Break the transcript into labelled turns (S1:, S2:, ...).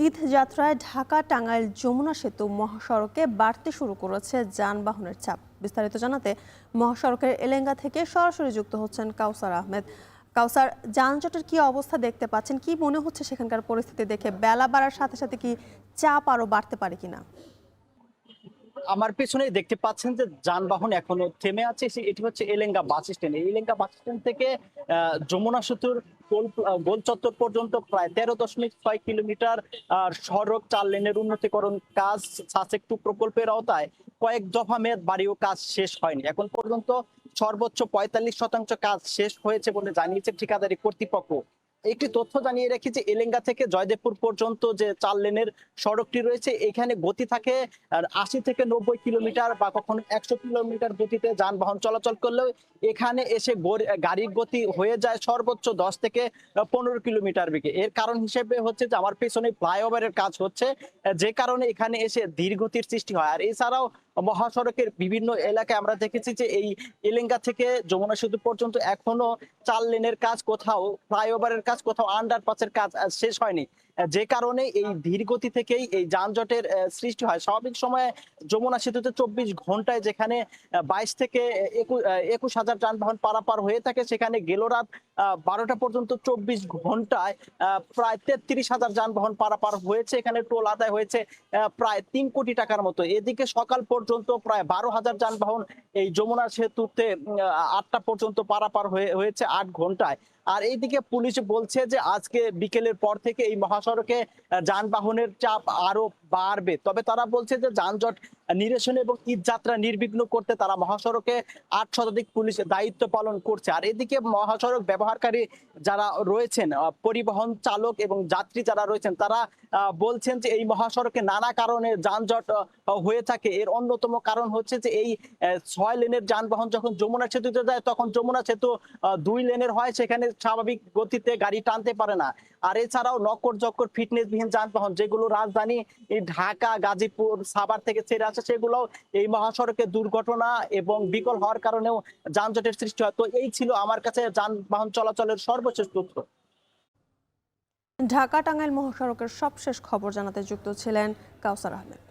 S1: ঈদ যাত্রায় ঢাকা টাঙ্গাইল যমুনা সেতু মহাসড়কে বাড়তে শুরু করেছে যানবাহনের চাপ। বিস্তারিত জানাতে মহাসড়কের এলেঙ্গা থেকে সরাসরি যুক্ত হচ্ছেন কাউসার আহমেদ। কাউসার, যানজটের কি অবস্থা দেখতে পাচ্ছেন? কি মনে হচ্ছে সেখানকার পরিস্থিতি দেখে? বেলা বাড়ার সাথে সাথে কি চাপ আরো বাড়তে পারে কিনা?
S2: আমার পেছনে দেখতে পাচ্ছেন যে যানবাহন এখনো থেমে আছে। এটি হচ্ছে এলেঙ্গা বাস স্ট্যান্ড। এই এলেঙ্গা বাস স্ট্যান্ড থেকে যমুনা সেতুর গোল চত্বর পর্যন্ত প্রায় 13.6 কিলোমিটার সড়ক 4 লেনের উন্নতিকরণ কাজ সাসেক 2 প্রকল্পের আওতায় কয়েক দফা মেয়াদ বাড়িয়েও কাজ শেষ হয়নি। এখন পর্যন্ত সর্বোচ্চ 45% কাজ শেষ হয়েছে বলে জানিয়েছে ঠিকাদারি কর্তৃপক্ষ। একটি তথ্য জানিয়ে রাখি যে এলেঙ্গা থেকে জয়দেবপুর পর্যন্ত যে 4 লেনের সড়কটি রয়েছে, এখানে গতি থাকে 80 থেকে 90 কিলোমিটার বা কখনো 100 কিলোমিটার গতিতে যানবাহন চলাচল করলেও এখানে এসে গাড়ির গতি হয়ে যায় সর্বোচ্চ 10 থেকে 15 কিলোমিটার বেগে। এর কারণ হিসেবে হচ্ছে যে আমার পেছনে ফ্লাইওভারের কাজ হচ্ছে, যে কারণে এখানে এসে ধীর গতির সৃষ্টি হয়। আর এছাড়াও মহাসড়কের বিভিন্ন এলাকায় আমরা দেখেছি যে এই এলেঙ্গা থেকে যমুনা সেতু পর্যন্ত এখনো 4 লেনের কাজ, কোথাও ফ্লাইওভারের কাজ, কোথাও আন্ডারপাসের কাজ শেষ হয়নি। যে কারণে এই ধীর গতি থেকেই এই যানজটের সৃষ্টি হয়। স্বাভাবিক সময়ে যমুনা সেতুতে 24 ঘন্টায় যেখানে 22 থেকে 21,000 যানবাহন পারাপার হয়ে থাকে, সেখানে গেল রাত 12টা পর্যন্ত 24 ঘন্টায় প্রায় 33,000 যানবাহন পারাপার হয়েছে। এখানে টোল আদায় হয়েছে প্রায় 3 কোটি টাকার মতো। এদিকে সকাল পর্যন্ত প্রায় 12,000 যানবাহন এই যমুনা সেতুতে 8টা পর্যন্ত পারাপার হয়েছে 8 ঘন্টায়। আর এইদিকে পুলিশ বলছে যে আজকে বিকেলের পর থেকে এই মহাসড়কে যানবাহনের চাপ আরো বাড়বে। তবে তারা বলছে যে যানজট নিরসন এবং ঈদ যাত্রা নির্বিঘ্ন করতে তারা মহাসড়কে 8 শতাধিক পুলিশ দায়িত্ব পালন করছে। আর এদিকে মহাসড়ক ব্যবহারকারী যারা রয়েছেন, পরিবহন চালক এবং যাত্রী যারা রয়েছেন, তারা বলছেন যে এই মহাসড়কে নানা কারণে যানজট হয়ে থাকে। এর অন্যতম কারণ হচ্ছে যে এই 6 লেনের যানবাহন যখন যমুনা সেতুতে যায়, তখন যমুনা সেতু 2 লেনের হয়, সেখানে স্বাভাবিক গতিতে গাড়ি টানতে পারে না। আর এছাড়াও নক্কর জক্কর ফিটনেসবিহীন যানবাহন যেগুলো রাজধানী ঢাকা, গাজীপুর, সাভার থেকে ছেড়ে আসে, সেগুলো এই মহাসড়কে দুর্ঘটনা এবং বিকল হওয়ার কারণেও যানজটের সৃষ্টি হয়। তো এই ছিল আমার কাছে যানবাহন চলাচলের সর্বশেষ তথ্য।
S1: ঢাকা টাঙ্গাইল মহাসড়কের সবশেষ খবর জানাতে যুক্ত ছিলেন কাউসার আহমেদ।